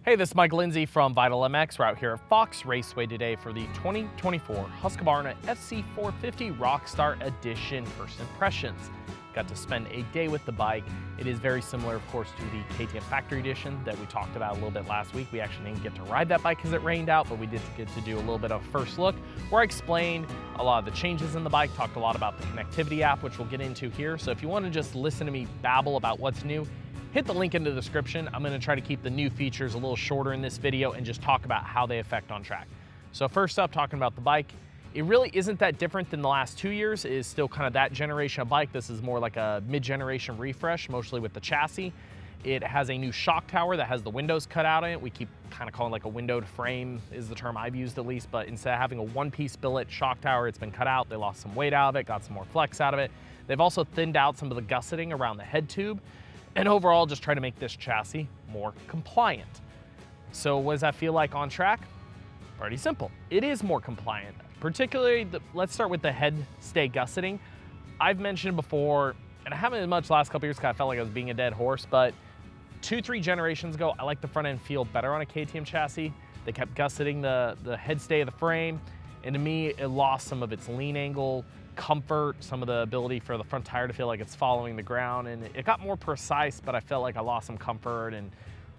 Hey, this is Mike Lindsay from Vital MX. We're out here at Fox Raceway today for the 2024 Husqvarna FC450 Rockstar Edition First Impressions. Got to spend a day with the bike. It is very similar, of course, to the KTM Factory Edition that we talked about a little bit last week. We actually didn't get to ride that bike because it rained out, but we did get to do a little bit of a first look where I explained a lot of the changes in the bike, talked a lot about the connectivity app, which we'll get into here. So if you want to just listen to me babble about what's new, hit the link in the description. I'm gonna try to keep the new features a little shorter in this video and just talk about how they affect on track. So first up, talking about the bike, it really isn't that different than the last 2 years. It is still kind of that generation of bike. This is more like a mid-generation refresh, mostly with the chassis. It has a new shock tower that has the windows cut out in it. We keep kind of calling like a windowed frame is the term I've used at least, but instead of having a one-piece billet shock tower, it's been cut out. They lost some weight out of it, got some more flex out of it. They've also thinned out some of the gusseting around the head tube, and overall just try to make this chassis more compliant. So what does that feel like on track? Pretty simple. It is more compliant, particularly, let's start with the head stay gusseting. I've mentioned before, and I haven't as much last couple years because I felt like I was being a dead horse, but 2-3 generations ago, I like the front end feel better on a KTM chassis. They kept gusseting the head stay of the frame, and to me, it lost some of its lean angle, comfort, some of the ability for the front tire to feel like it's following the ground, and it got more precise, but I felt like I lost some comfort and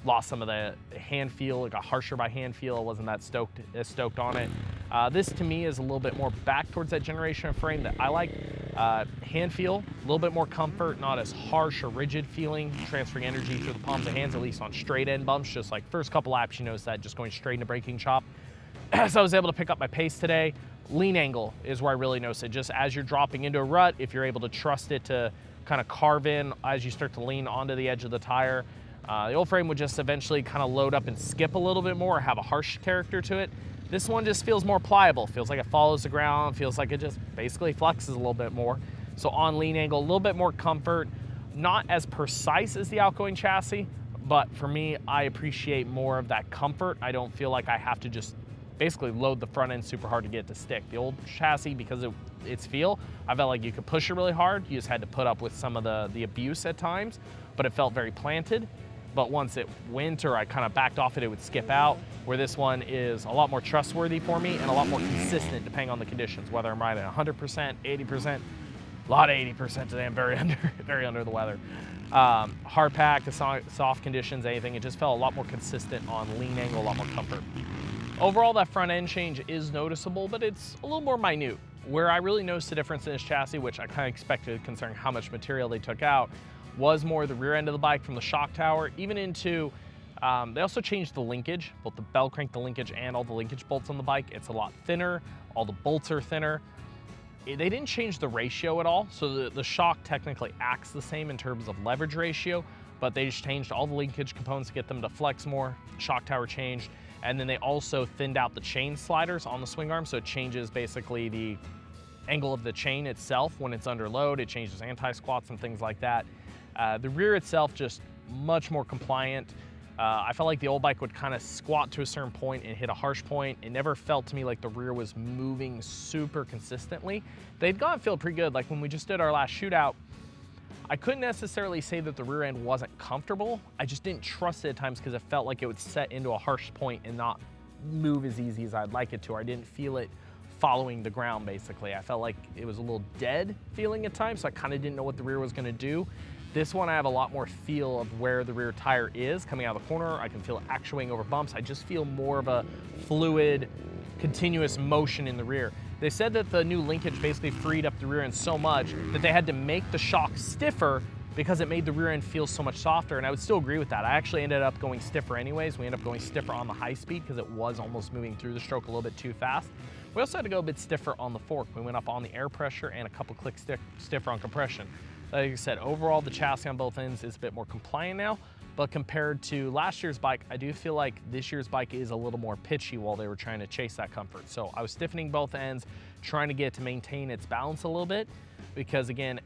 lost some of the hand feel. It got harsher by hand feel. I wasn't that stoked on it. This to me is a little bit more back towards that generation of frame that I like. Hand feel, a little bit more comfort, not as harsh or rigid feeling, transferring energy through the palms of hands, at least on straight end bumps. Just like first couple laps, you notice that just going straight into braking chop. So I was able to pick up my pace today. Lean angle is where I really notice it. Just as you're dropping into a rut, if you're able to trust it to kind of carve in as you start to lean onto the edge of the tire, the old frame would just eventually kind of load up and skip a little bit more, have a harsh character to it. This one just feels more pliable, feels like it follows the ground, feels like it just basically flexes a little bit more. So on lean angle, a little bit more comfort, not as precise as the outgoing chassis, but for me, I appreciate more of that comfort. I don't feel like I have to just basically load the front end super hard to get it to stick. The old chassis, because of its feel, I felt like you could push it really hard. You just had to put up with some of the abuse at times, but it felt very planted. But once it went or I kind of backed off it, it would skip out, where this one is a lot more trustworthy for me and a lot more consistent depending on the conditions, whether I'm riding 100%, 80%, a lot of 80% today. I'm very under the weather. Hard pack to soft conditions, anything. It just felt a lot more consistent on lean angle, a lot more comfort. Overall, that front end change is noticeable, but it's a little more minute. Where I really noticed the difference in this chassis, which I kind of expected considering how much material they took out, was more the rear end of the bike from the shock tower, even into, they also changed the linkage, both the bell crank, the linkage, and all the linkage bolts on the bike. It's a lot thinner, all the bolts are thinner. They didn't change the ratio at all, so the shock technically acts the same in terms of leverage ratio, but they just changed all the linkage components to get them to flex more. Shock tower changed. And then they also thinned out the chain sliders on the swing arm, so it changes basically the angle of the chain itself when it's under load. It changes anti-squats and things like that. The rear itself just much more compliant. I felt like the old bike would kind of squat to a certain point and hit a harsh point. It never felt to me like the rear was moving super consistently. They'd gotten feel pretty good. Like when we just did our last shootout, I couldn't necessarily say that the rear end wasn't comfortable. I just didn't trust it at times because it felt like it would set into a harsh point and not move as easy as I'd like it to. Or I didn't feel it following the ground, basically. I felt like it was a little dead feeling at times, so I kind of didn't know what the rear was going to do. This one, I have a lot more feel of where the rear tire is coming out of the corner. I can feel it actuating over bumps. I just feel more of a fluid, continuous motion in the rear. They said that the new linkage basically freed up the rear end so much that they had to make the shock stiffer because it made the rear end feel so much softer, and I would still agree with that. I actually ended up going stiffer anyways. We ended up going stiffer on the high speed because it was almost moving through the stroke a little bit too fast. We also had to go a bit stiffer on the fork. We went up on the air pressure and a couple clicks stiffer on compression. Like I said, overall the chassis on both ends is a bit more compliant now, but compared to last year's bike, I do feel like this year's bike is a little more pitchy while they were trying to chase that comfort. So I was stiffening both ends, trying to get it to maintain its balance a little bit, because again,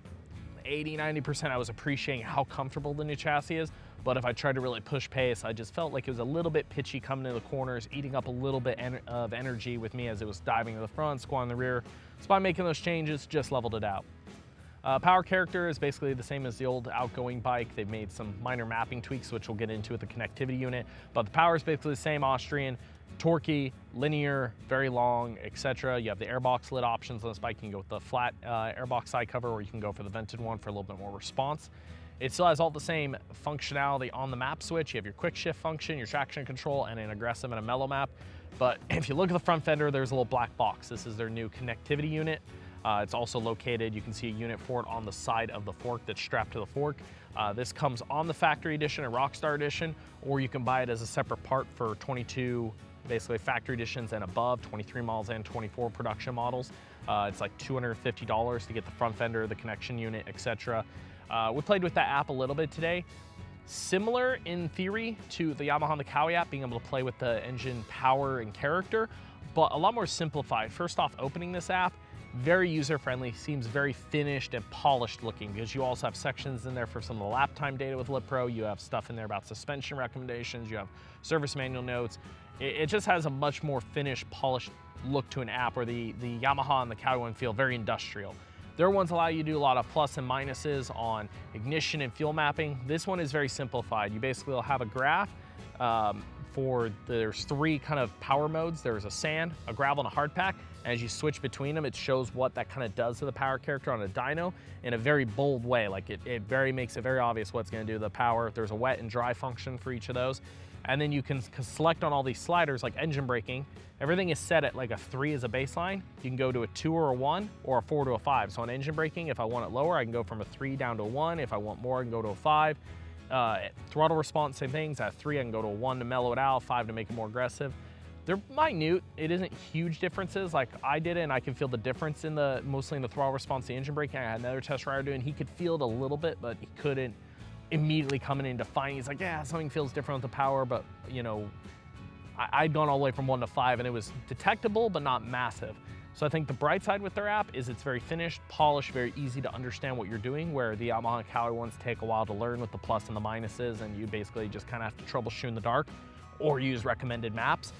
80–90% I was appreciating how comfortable the new chassis is, but if I tried to really push pace, I just felt like it was a little bit pitchy coming into the corners, eating up a little bit of energy with me as it was diving to the front, squatting the rear. So by making those changes, just leveled it out. Power character is basically the same as the old outgoing bike. They've made some minor mapping tweaks, which we'll get into with the connectivity unit, but the power is basically the same. Austrian, torquey, linear, very long, etc. You have the airbox lid options on this bike. You can go with the flat airbox side cover, or you can go for the vented one for a little bit more response. It still has all the same functionality on the map switch. You have your quick shift function, your traction control, and an aggressive and a mellow map. But if you look at the front fender, there's a little black box. This is their new connectivity unit. It's also located, you can see a unit for it on the side of the fork that's strapped to the fork. This comes on the factory edition and Rockstar edition, or you can buy it as a separate part for 22, basically factory editions and above, 23 models and 24 production models. It's like $250 to get the front fender, the connection unit, etc. We played with that app a little bit today. Similar in theory to the Yamaha and the Kawi app, being able to play with the engine power and character, but a lot more simplified. First off, opening this app, very user-friendly, seems very finished and polished looking, because you also have sections in there for some of the lap time data with LapPro. You have stuff in there about suspension recommendations. You have service manual notes. It just has a much more finished, polished look to an app, where the Yamaha and the Kawi one feel very industrial. Their ones allow you to do a lot of plus and minuses on ignition and fuel mapping. This one is very simplified. You basically will have a graph there's three kind of power modes. There's a sand, a gravel, and a hard pack. And as you switch between them, it shows what that kind of does to the power character on a dyno in a very bold way. Like it makes it very obvious what's gonna do to the power. There's a wet and dry function for each of those. And then you can select on all these sliders, like engine braking. Everything is set at like a 3 as a baseline. You can go to a 2 or a 1, or a 4 to a 5. So on engine braking, if I want it lower, I can go from a 3 down to a 1. If I want more, I can go to a 5. Throttle response, same things. At 3, I can go to a 1 to mellow it out, 5 to make it more aggressive. They're minute. It isn't huge differences. Like I did it, and I can feel the difference in mostly in the throttle response, the engine braking. I had another test rider doing. He could feel it a little bit, but he couldn't immediately coming in defining. He's like, yeah, something feels different with the power, but you know, I'd gone all the way from 1 to 5, and it was detectable, but not massive. So I think the bright side with their app is it's very finished, polished, very easy to understand what you're doing, where the Yamaha and Kawi ones take a while to learn with the plus and the minuses, and you basically just kind of have to troubleshoot in the dark or use recommended maps.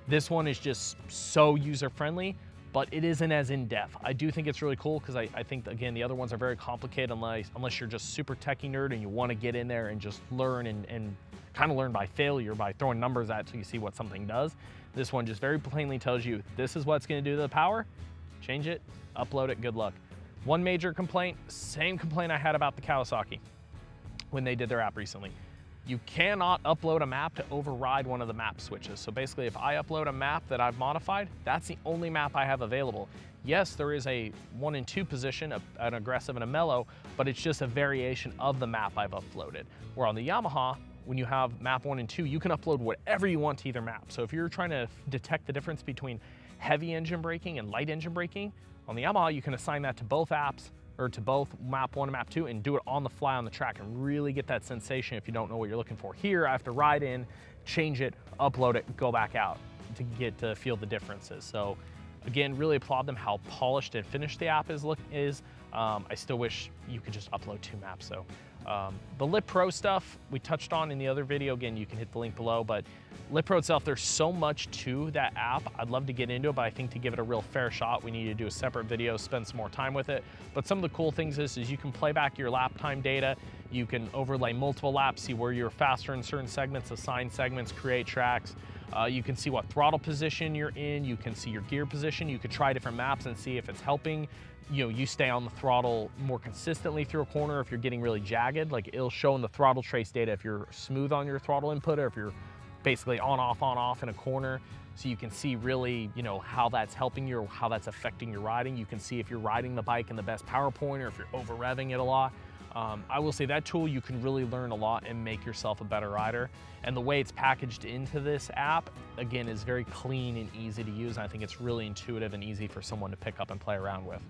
This one is just so user-friendly, but it isn't as in-depth. I do think it's really cool, because I think, again, the other ones are very complicated unless you're just super techie nerd and you want to get in there and just learn and kind of learn by failure, by throwing numbers at it so you see what something does. This one just very plainly tells you, this is what's going to do to the power, change it, upload it, good luck. One major complaint, same complaint I had about the Kawasaki when they did their app recently. You cannot upload a map to override one of the map switches. So basically, if I upload a map that I've modified, that's the only map I have available. Yes, there is a 1 and 2 position, an aggressive and a mellow, but it's just a variation of the map I've uploaded. Where on the Yamaha, when you have map 1 and 2, you can upload whatever you want to either map. So if you're trying to detect the difference between heavy engine braking and light engine braking, on the Yamaha, you can assign that to both apps, or to both map 1 and map 2, and do it on the fly on the track and really get that sensation if you don't know what you're looking for. Here, I have to ride in, change it, upload it, go back out to get to feel the differences. So again, really applaud them how polished and finished the app is. I still wish you could just upload 2 maps though. The LapPro stuff we touched on in the other video. Again, you can hit the link below, but LapPro itself, there's so much to that app. I'd love to get into it, but I think to give it a real fair shot, we need to do a separate video, spend some more time with it. But some of the cool things is you can play back your lap time data. You can overlay multiple laps, see where you're faster in certain segments, assign segments, create tracks. You can see what throttle position you're in. You can see your gear position. You could try different maps and see if it's helping you stay on the throttle more consistently through a corner. If you're getting really jagged, like it'll show in the throttle trace data if you're smooth on your throttle input, or if you're basically on off in a corner. So you can see really, how that's helping you or how that's affecting your riding. You can see if you're riding the bike in the best power point, or if you're over revving it a lot. I will say that tool, you can really learn a lot and make yourself a better rider. And the way it's packaged into this app, again, is very clean and easy to use. And I think it's really intuitive and easy for someone to pick up and play around with.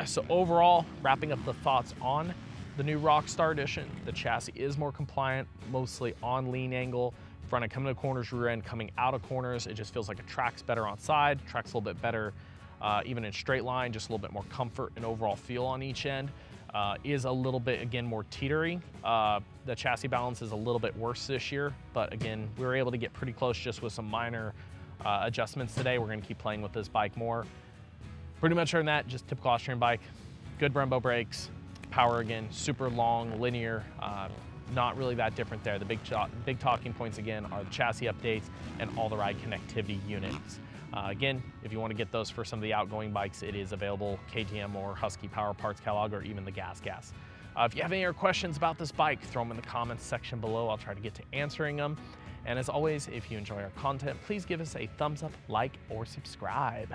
So overall, wrapping up the thoughts on the new Rockstar Edition, the chassis is more compliant, mostly on lean angle. Front end coming to corners, rear end coming out of corners. It just feels like it tracks better on side, tracks a little bit better even in straight line, just a little bit more comfort and overall feel on each end. Is a little bit, again, more teetery. The chassis balance is a little bit worse this year, but again, we were able to get pretty close just with some minor adjustments today. We're gonna keep playing with this bike more. Pretty much other than that, just typical Austrian bike. Good Brembo brakes, power again, super long, linear, not really that different there. The big talking points again are the chassis updates and all the ride connectivity units. Again, if you want to get those for some of the outgoing bikes, it is available, KTM or Husky Power Parts catalog, or even the gas. If you have any other questions about this bike, throw them in the comments section below. I'll try to get to answering them. And as always, if you enjoy our content, please give us a thumbs up, like, or subscribe.